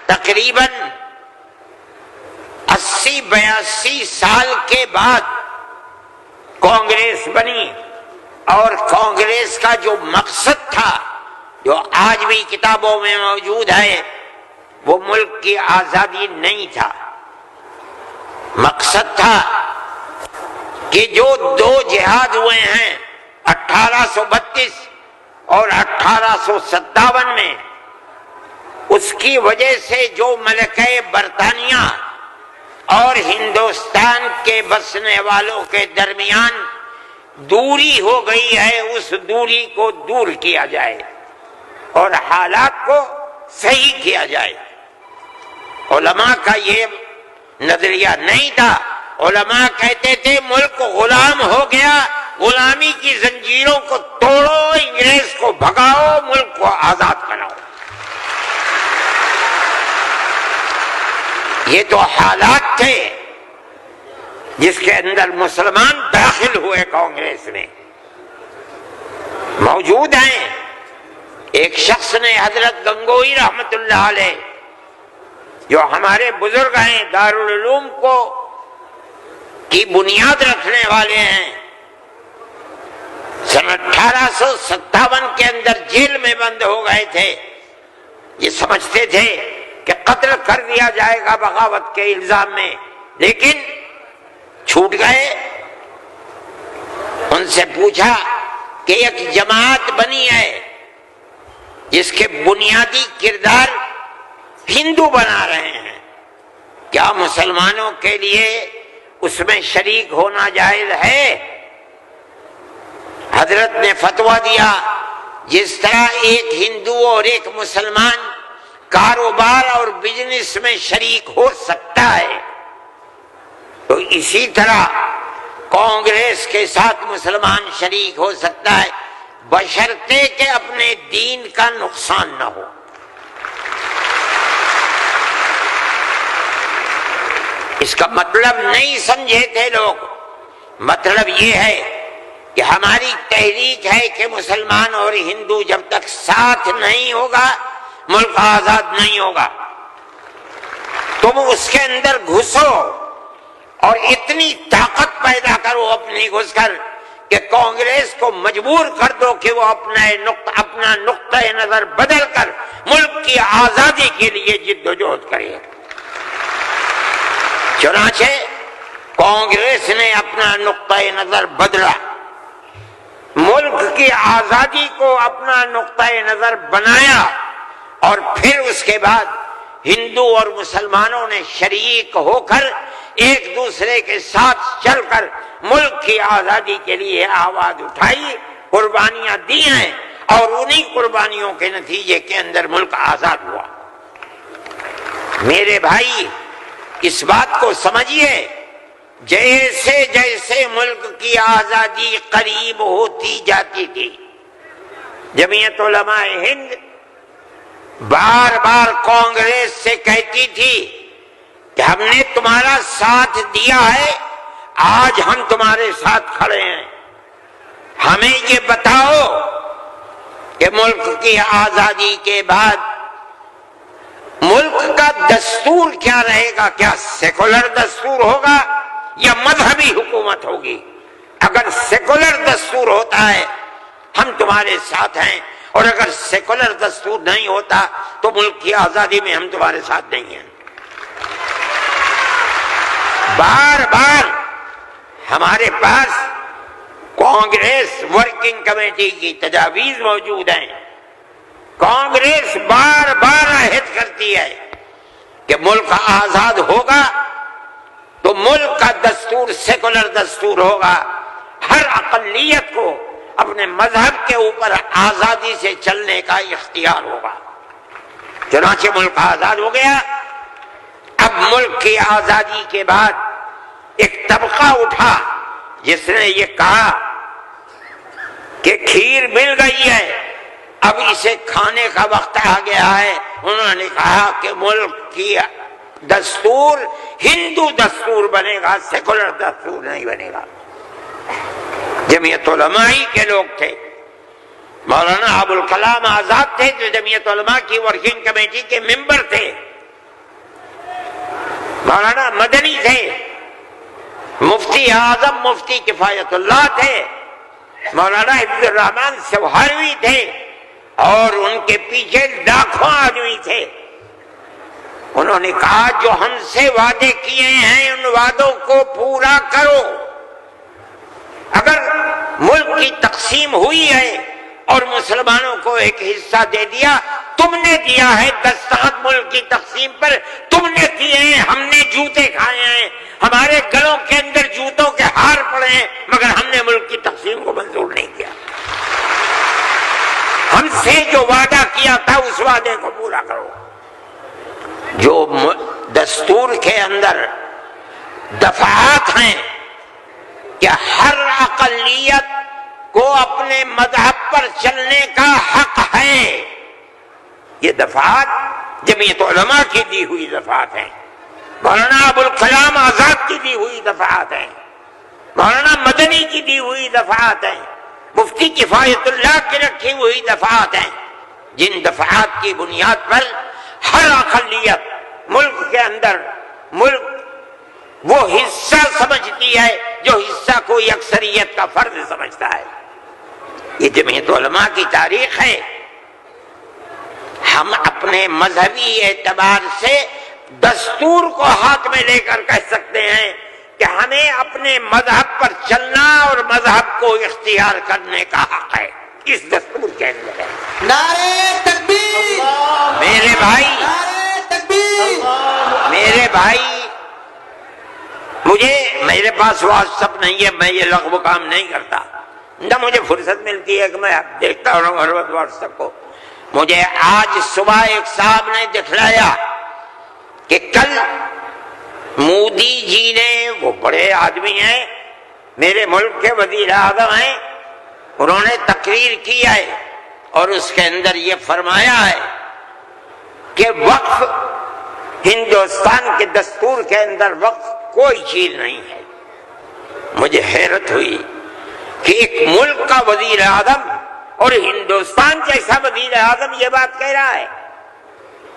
تقریباً 80-82 سال کے بعد کانگریس بنی، اور کانگریس کا جو مقصد تھا، جو آج بھی کتابوں میں موجود ہے، وہ ملک کی آزادی نہیں تھا۔ مقصد تھا کہ جو دو جہاد ہوئے ہیں 1832 اور 1857 میں، اس کی وجہ سے جو ملکہ برطانیہ اور ہندوستان کے بسنے والوں کے درمیان دوری ہو گئی ہے، اس دوری کو دور کیا جائے اور حالات کو صحیح کیا جائے۔ علماء کا یہ نظریہ نہیں تھا۔ علماء کہتے تھے ملک غلام ہو گیا، غلامی کی زنجیروں کو توڑو، انگریز کو بھگاؤ، ملک کو آزاد کراؤ۔ یہ تو حالات تھے جس کے اندر مسلمان داخل ہوئے کانگریس میں، موجود ہیں۔ ایک شخص نے، حضرت گنگوئی رحمت اللہ علیہ، جو ہمارے بزرگ ہیں، دارالعلوم کو کی بنیاد رکھنے والے ہیں، سن 1857 کے اندر جیل میں بند ہو گئے تھے۔ یہ سمجھتے تھے کہ قتل کر دیا جائے گا بغاوت کے الزام میں، لیکن چھوٹ گئے۔ ان سے پوچھا کہ ایک جماعت بنی ہے جس کے بنیادی کردار ہندو بنا رہے ہیں، کیا مسلمانوں کے لیے اس میں شریک ہونا جائز ہے؟ حضرت نے فتویٰ دیا، جس طرح ایک ہندو اور ایک مسلمان کاروبار اور بزنس میں شریک ہو سکتا ہے، تو اسی طرح کانگریس کے ساتھ مسلمان شریک ہو سکتا ہے، بشرطے کہ اپنے دین کا نقصان نہ ہو۔ اس کا مطلب نہیں سمجھے تھے لوگ۔ مطلب یہ ہے کہ ہماری تحریک ہے کہ مسلمان اور ہندو جب تک ساتھ نہیں ہوگا، ملک آزاد نہیں ہوگا۔ تم اس کے اندر گھسو اور اتنی طاقت پیدا کرو اپنی گھس کر کہ کانگریس کو مجبور کر دو کہ وہ اپنا نقطہ نظر بدل کر ملک کی آزادی کے لیے جد و جہد کرے۔ چنانچہ کانگریس نے اپنا نقطہ نظر بدلا، ملک کی آزادی کو اپنا نقطہ نظر بنایا، اور پھر اس کے بعد ہندو اور مسلمانوں نے شریک ہو کر ایک دوسرے کے ساتھ چل کر ملک کی آزادی کے لیے آواز اٹھائی، قربانیاں دی ہیں، اور انہی قربانیوں کے نتیجے کے اندر ملک آزاد ہوا۔ میرے بھائی، اس بات کو سمجھیے، جیسے جیسے ملک کی آزادی قریب ہوتی جاتی تھی، جمعیت علماء ہند بار بار کانگریس سے کہتی تھی کہ ہم نے تمہارا ساتھ دیا ہے، آج ہم تمہارے ساتھ کھڑے ہیں، ہمیں یہ بتاؤ کہ ملک کی آزادی کے بعد ملک کا دستور کیا رہے گا؟ کیا سیکولر دستور ہوگا یا مذہبی حکومت ہوگی؟ اگر سیکولر دستور ہوتا ہے ہم تمہارے ساتھ ہیں، اور اگر سیکولر دستور نہیں ہوتا تو ملک کی آزادی میں ہم تمہارے ساتھ نہیں ہیں۔ بار بار ہمارے پاس کانگریس ورکنگ کمیٹی کی تجاویز موجود ہیں۔ کانگریس بار بار عہد کرتی ہے کہ ملک آزاد ہوگا تو ملک کا دستور سیکولر دستور ہوگا، ہر اقلیت کو اپنے مذہب کے اوپر آزادی سے چلنے کا اختیار ہوگا۔ چنانچہ ملک آزاد ہو گیا۔ اب ملک کی آزادی کے بعد ایک طبقہ اٹھا جس نے یہ کہا کہ کھیر مل گئی ہے، اب اسے کھانے کا وقت آ گیا ہے۔ انہوں نے کہا کہ ملک کی دستور ہندو دستور بنے گا، سیکولر دستور نہیں بنے گا۔ جمعیت علماء کے لوگ تھے، مولانا ابوالکلام آزاد تھے جو جمعیت علماء کی ورکنگ کمیٹی کے ممبر تھے، مفتی اعظم مفتی کفایت اللہ تھے، مولانا حفظ الرحمان سوہروی تھے، اور ان کے پیچھے لاکھوں آدمی تھے۔ انہوں نے کہا جو ہم سے وعدے کیے ہیں ان وعدوں کو پورا کرو۔ اگر ملک کی تقسیم ہوئی ہے اور مسلمانوں کو ایک حصہ دے دیا، تم نے دیا ہے دستخط ملک کی تقسیم پر، تم نے کیے ہیں، ہم نے جوتے کھائے ہیں، ہمارے گلوں کے اندر جوتوں کے ہار پڑے ہیں، مگر ہم نے ملک کی تقسیم کو منظور نہیں کیا۔ ہم سے جو وعدہ کیا تھا اس وعدے کو پورا کرو۔ جو دستور کے اندر دفعات ہیں کہ ہر اقلیت کو اپنے مذہب پر چلنے کا حق ہے، یہ دفعات جمعیت علماء کی دی ہوئی دفعات ہیں، مولانا ابوالکلام آزاد کی دی ہوئی دفعات ہیں، مولانا مدنی کی دی ہوئی دفعات ہیں، مفتی کفایت اللہ کی رکھی ہوئی دفعات ہیں، جن دفعات کی بنیاد پر ہر اقلیت ملک کے اندر ملک وہ حصہ سمجھتی ہے جو حصہ کوئی اکثریت کا فرض سمجھتا ہے۔ یہ جمعیت علماء کی تاریخ ہے۔ ہم اپنے مذہبی اعتبار سے دستور کو ہاتھ میں لے کر کہہ سکتے ہیں کہ ہمیں اپنے مذہب پر چلنا اور مذہب کو اختیار کرنے کا حق ہے، اس دستور کے اندر ہے۔ نعرہ تکبیر! میرے بھائی، نعرہ تکبیر! میرے بھائی، میرے پاس واٹس ایپ نہیں ہے، میں یہ لغو کام نہیں کرتا، نہ مجھے فرصت ملتی ہے کہ میں دیکھتا ہوں ہر وقت واٹس ایپ کو۔ مجھے آج صبح ایک صاحب نے دکھلایا کہ کل مودی جی نے، وہ بڑے آدمی ہیں، میرے ملک کے وزیر اعظم ہیں، انہوں نے تقریر کی ہے اور اس کے اندر یہ فرمایا ہے کہ وقف ہندوستان کے دستور کے اندر وقف کوئی چیز نہیں ہے۔ مجھے حیرت ہوئی کہ ایک ملک کا وزیر اعظم اور ہندوستان جیسا وزیر اعظم یہ بات کہہ رہا ہے۔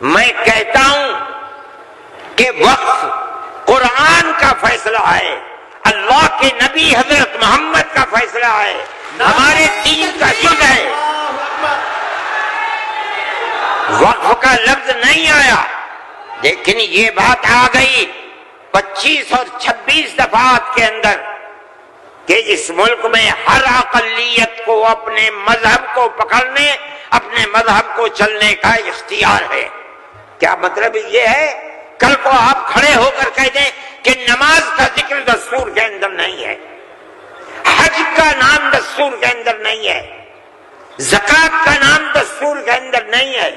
میں کہتا ہوں کہ وقف قرآن کا فیصلہ ہے، اللہ کے نبی حضرت محمد کا فیصلہ ہے، ہمارے دین کا دل ہے۔ وقف کا لفظ نہیں آیا، لیکن یہ بات آ گئی 25 اور 26 دفعات کے اندر کہ اس ملک میں ہر اقلیت کو اپنے مذہب کو پکڑنے، اپنے مذہب کو چلنے کا اختیار ہے۔ کیا مطلب یہ ہے؟ کل کو آپ کھڑے ہو کر کہہ دیں کہ نماز کا ذکر دستور کے اندر نہیں ہے، حج کا نام دستور کے اندر نہیں ہے، زکوٰۃ کا نام دستور کے اندر نہیں ہے،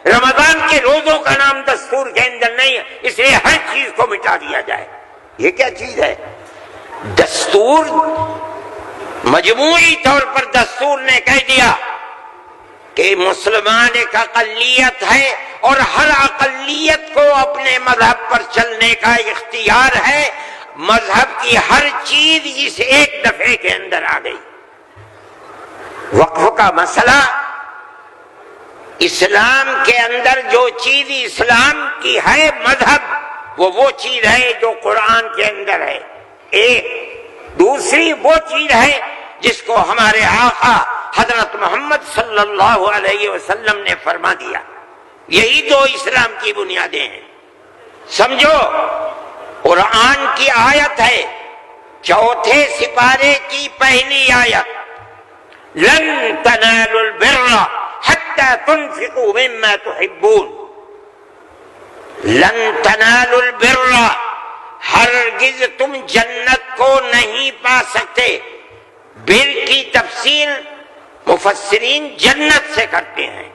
رمضان کے روزوں کا نام دستور کے اندر نہیں ہے، اس لیے ہر چیز کو مٹا دیا جائے۔ یہ کیا چیز ہے؟ دستور مجموعی طور پر دستور نے کہہ دیا کہ مسلمان ایک اقلیت ہے اور ہر اقلیت کو اپنے مذہب پر چلنے کا اختیار ہے۔ مذہب کی ہر چیز اس ایک دفعے کے اندر آ گئی۔ وقف کا مسئلہ، اسلام کے اندر جو چیز اسلام کی ہے مذہب، وہ چیز ہے جو قرآن کے اندر ہے ایک، دوسری وہ چیز ہے جس کو ہمارے آقا حضرت محمد صلی اللہ علیہ وسلم نے فرما دیا۔ یہی دو اسلام کی بنیادیں ہیں۔ سمجھو، قرآن کی آیت ہے 4 سپارے کی پہلی آیت، لن تنالوا البر حتى تنفقوا مما تحبون۔ لن تنالوا البر، ہرگز تم جنت کو نہیں پا سکتے۔ بر کی تفسیر مفسرین جنت سے کرتے ہیں۔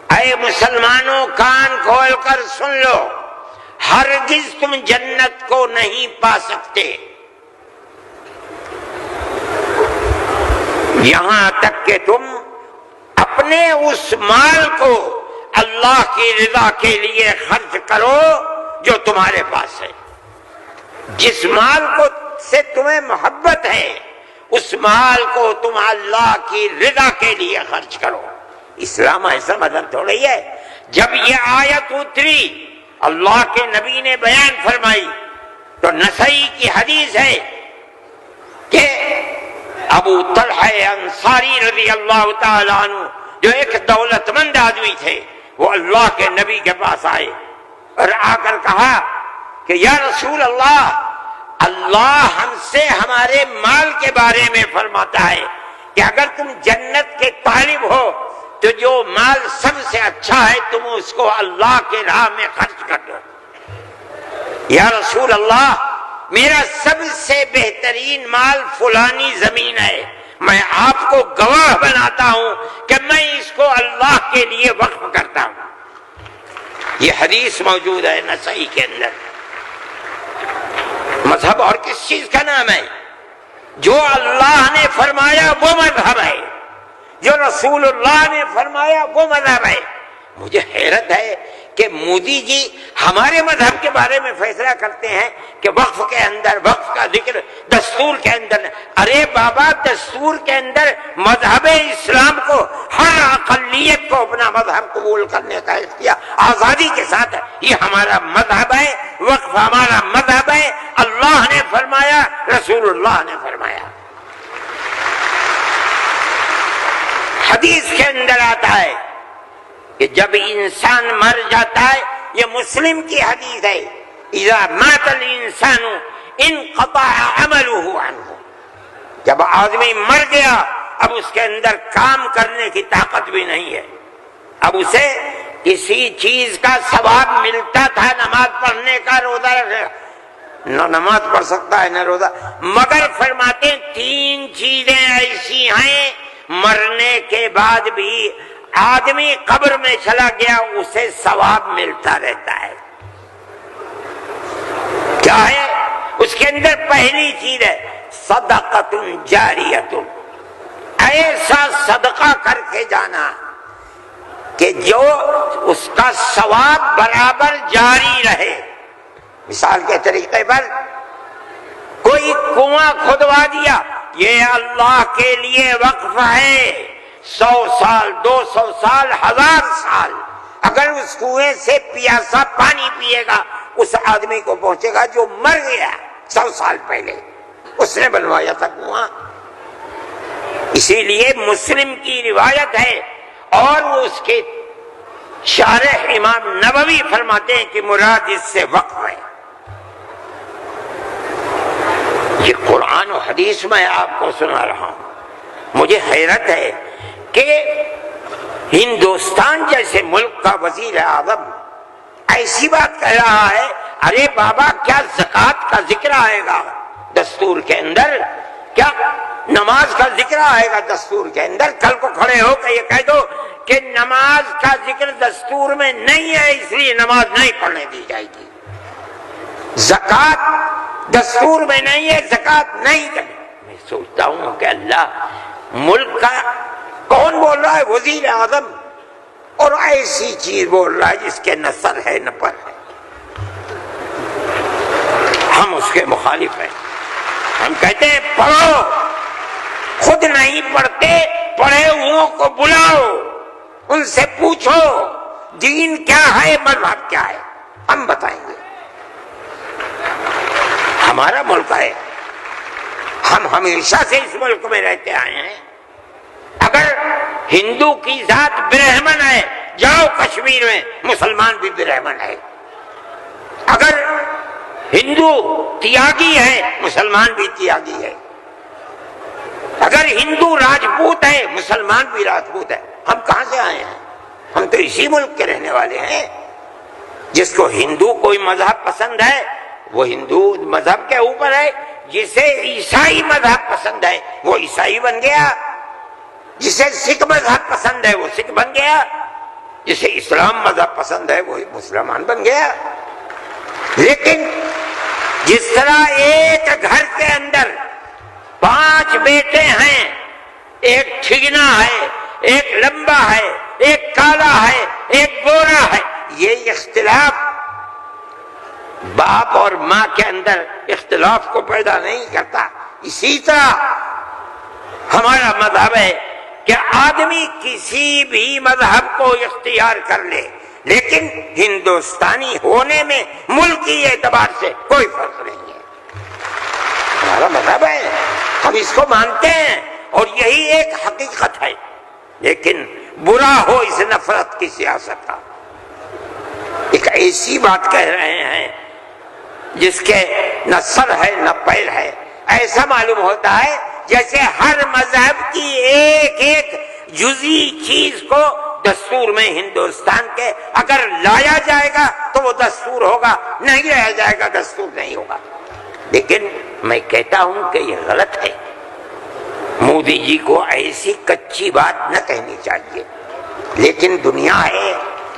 اے مسلمانوں، کان کھول کر سن لو، ہرگز تم جنت کو نہیں پا سکتے یہاں تک کہ تم اپنے اس مال کو اللہ کی رضا کے لیے خرچ کرو جو تمہارے پاس ہے۔ جس مال کو سے تمہیں محبت ہے اس مال کو تم اللہ کی رضا کے لیے خرچ کرو۔ اسلام ایسا مذہب تھوڑی ہے۔ جب یہ آیت اتری، اللہ کے نبی نے بیان فرمائی تو نسائی کی حدیث ہے کہ ابو طلحہ انصاری رضی اللہ تعالی عنہ جو ایک دولت مند آدمی تھے، وہ اللہ کے نبی کے پاس آئے اور آ کر کہا کہ یا رسول اللہ، اللہ ہم سے ہمارے مال کے بارے میں فرماتا ہے کہ اگر تم جنت کے طالب ہو تو جو مال سب سے اچھا ہے تم اس کو اللہ کے راہ میں خرچ کر دو۔ یا رسول اللہ، میرا سب سے بہترین مال فلانی زمین ہے، میں آپ کو گواہ بناتا ہوں کہ میں اس کو اللہ کے لیے وقف کرتا ہوں۔ یہ حدیث موجود ہے نسائی کے اندر۔ مذہب اور کس چیز کا نام ہے؟ جو اللہ نے فرمایا وہ مذہب ہے، جو رسول اللہ نے فرمایا وہ مذہب ہے۔ مجھے حیرت ہے کہ مودی جی ہمارے مذہب کے بارے میں فیصلہ کرتے ہیں کہ وقف کے اندر وقف کا ذکر دستور کے اندر۔ ارے بابا، دستور کے اندر مذہب اسلام کو، ہر اقلیت کو اپنا مذہب قبول کرنے کا اختیار آزادی کے ساتھ ہے۔ یہ ہمارا مذہب ہے، وقف ہمارا مذہب ہے۔ اللہ نے فرمایا، رسول اللہ نے فرمایا۔ حدیث کے اندر آتا ہے کہ جب انسان مر جاتا ہے، یہ مسلم کی حدیث ہے، اذا مات الانسان انقطع عمله عنه۔ جب آدمی مر گیا، اب اس کے اندر کام کرنے کی طاقت بھی نہیں ہے، اب اسے کسی چیز کا ثواب ملتا تھا، نماز پڑھنے کا، روزہ رکھنے، نہ نماز پڑھ سکتا ہے نہ روزہ، مگر فرماتے ہیں 3 چیزیں ایسی ہیں مرنے کے بعد بھی آدمی قبر میں چلا گیا اسے ثواب ملتا رہتا ہے۔ کیا ہے؟ اس کے اندر پہلی چیز ہے صدقۃ جاریۃ، ایسا صدقہ کر کے جانا کہ جو اس کا ثواب برابر جاری رہے۔ مثال کے طریقے پر کوئی کنواں کھدوا دیا، یہ اللہ کے لیے وقف ہے، 100 سال 200 سال 1000 سال اگر اس کنویں سے پیاسا پانی پیے گا اس آدمی کو پہنچے گا جو مر گیا 100 سال پہلے، اس نے بنوایا تھا کنواں۔ اسی لیے مسلم کی روایت ہے اور وہ اس کے شارح امام نووی فرماتے ہیں کہ مراد اس سے وقف ہے۔ یہ قرآن و حدیث میں آپ کو سنا رہا ہوں۔ مجھے حیرت ہے کہ ہندوستان جیسے ملک کا وزیر اعظم ایسی بات کہہ رہا ہے، ارے بابا کیا زکوٰۃ کا ذکر آئے گا دستور کے اندر؟ کیا نماز کا ذکر آئے گا دستور کے اندر؟ کل کو کھڑے ہو کے یہ کہہ دو کہ نماز کا ذکر دستور میں نہیں ہے اس لیے نماز نہیں پڑھنے دی جائے گی، زکوٰۃ دستور میں نہیں ہے زکوٰۃ نہیں کرنی۔ میں سوچتا ہوں کہ اللہ، ملک کا کون بول رہا ہے؟ وزیر اعظم، اور ایسی چیز بول رہا ہے جس کے نہ سر ہے نہ پر ہے۔ ہم اس کے مخالف ہیں، ہم کہتے ہیں پڑھو، خود نہیں پڑھتے، پڑھے ہوں کو بلاؤ، ان سے پوچھو دین کیا ہے، مذہب کیا ہے، ہم بتائیں گے۔ ہمارا ملک ہے، ہم ہمیشہ سے اس ملک میں رہتے آئے ہیں۔ اگر ہندو کی ذات برہمن ہے، جاؤ کشمیر میں مسلمان بھی برہمن ہے۔ اگر ہندو تیاگی ہے، مسلمان بھی تیاگی ہے۔ اگر ہندو راجپوت ہے، مسلمان بھی راجپوت ہے۔ ہم کہاں سے آئے ہیں؟ ہم تو اسی ملک کے رہنے والے ہیں۔ جس کو ہندو کوئی مذہب پسند ہے وہ ہندو مذہب کے اوپر ہے، جسے عیسائی مذہب پسند ہے وہ عیسائی بن گیا، جسے سکھ مذہب پسند ہے وہ سکھ بن گیا، جسے اسلام مذہب پسند ہے وہ مسلمان بن گیا۔ لیکن جس طرح ایک گھر کے اندر 5 بیٹے ہیں، ایک ٹھگنا ہے، ایک لمبا ہے، ایک کالا ہے، ایک گورا ہے، یہ اختلاف باپ اور ماں کے اندر اختلاف کو پیدا نہیں کرتا۔ اسی طرح ہمارا مذہب ہے کہ آدمی کسی بھی مذہب کو اختیار کر لے، لیکن ہندوستانی ہونے میں ملکی اعتبار سے کوئی فرق نہیں ہے۔ ہمارا مذہب ہے، ہم اس کو مانتے ہیں اور یہی ایک حقیقت ہے، لیکن برا ہو اس نفرت کی سیاست کا۔ ایک ایسی بات کہہ رہے ہیں جس کے نہ سر ہے نہ پیر ہے، ایسا معلوم ہوتا ہے جیسے ہر مذہب کی ایک ایک جزئی چیز کو دستور میں ہندوستان کے اگر لایا جائے گا تو وہ دستور ہوگا، نہیں لایا جائے گا دستور نہیں ہوگا۔ لیکن میں کہتا ہوں کہ یہ غلط ہے، مودی جی کو ایسی کچی بات نہ کہنی چاہیے، لیکن دنیا ہے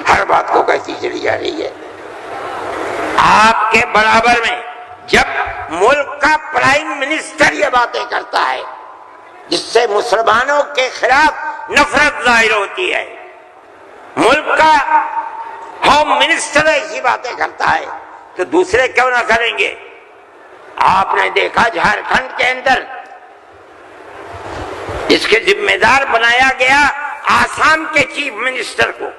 ہر بات کو کہتی چلی جا رہی ہے۔ آپ کے برابر میں جب ملک کا پرائم منسٹر یہ باتیں کرتا ہے جس سے مسلمانوں کے خلاف نفرت ظاہر ہوتی ہے، ملک کا ہوم منسٹر ایسی باتیں کرتا ہے تو دوسرے کیوں نہ کریں گے؟ آپ نے دیکھا جھارکھنڈ کے اندر اس کے ذمہ دار بنایا گیا آسام کے چیف منسٹر کو۔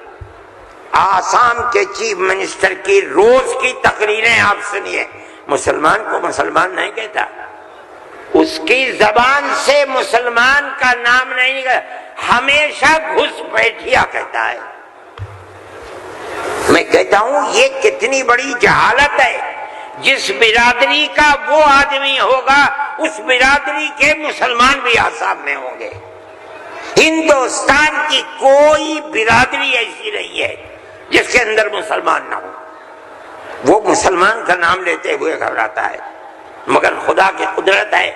آسام کے چیف منسٹر کی روز کی تقریریں آپ سنیے، مسلمان کو مسلمان نہیں کہتا، اس کی زبان سے مسلمان کا نام نہیں نکلتا، ہمیشہ گھس بیٹھیا کہتا ہے۔ میں کہتا ہوں یہ کتنی بڑی جہالت ہے، جس برادری کا وہ آدمی ہوگا اس برادری کے مسلمان بھی آسام میں ہوں گے۔ ہندوستان کی کوئی برادری ایسی نہیں ہے جس کے اندر مسلمان نہ ہو، وہ مسلمان کا نام لیتے ہوئے گھبراتا ہے، مگر خدا کی قدرت ہے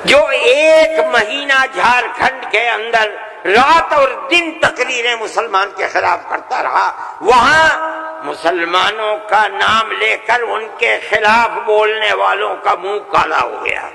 جو ایک مہینہ جھارکھنڈ کے اندر رات اور دن تقریریں مسلمان کے خلاف کرتا رہا، وہاں مسلمانوں کا نام لے کر ان کے خلاف بولنے والوں کا منہ کالا ہو گیا۔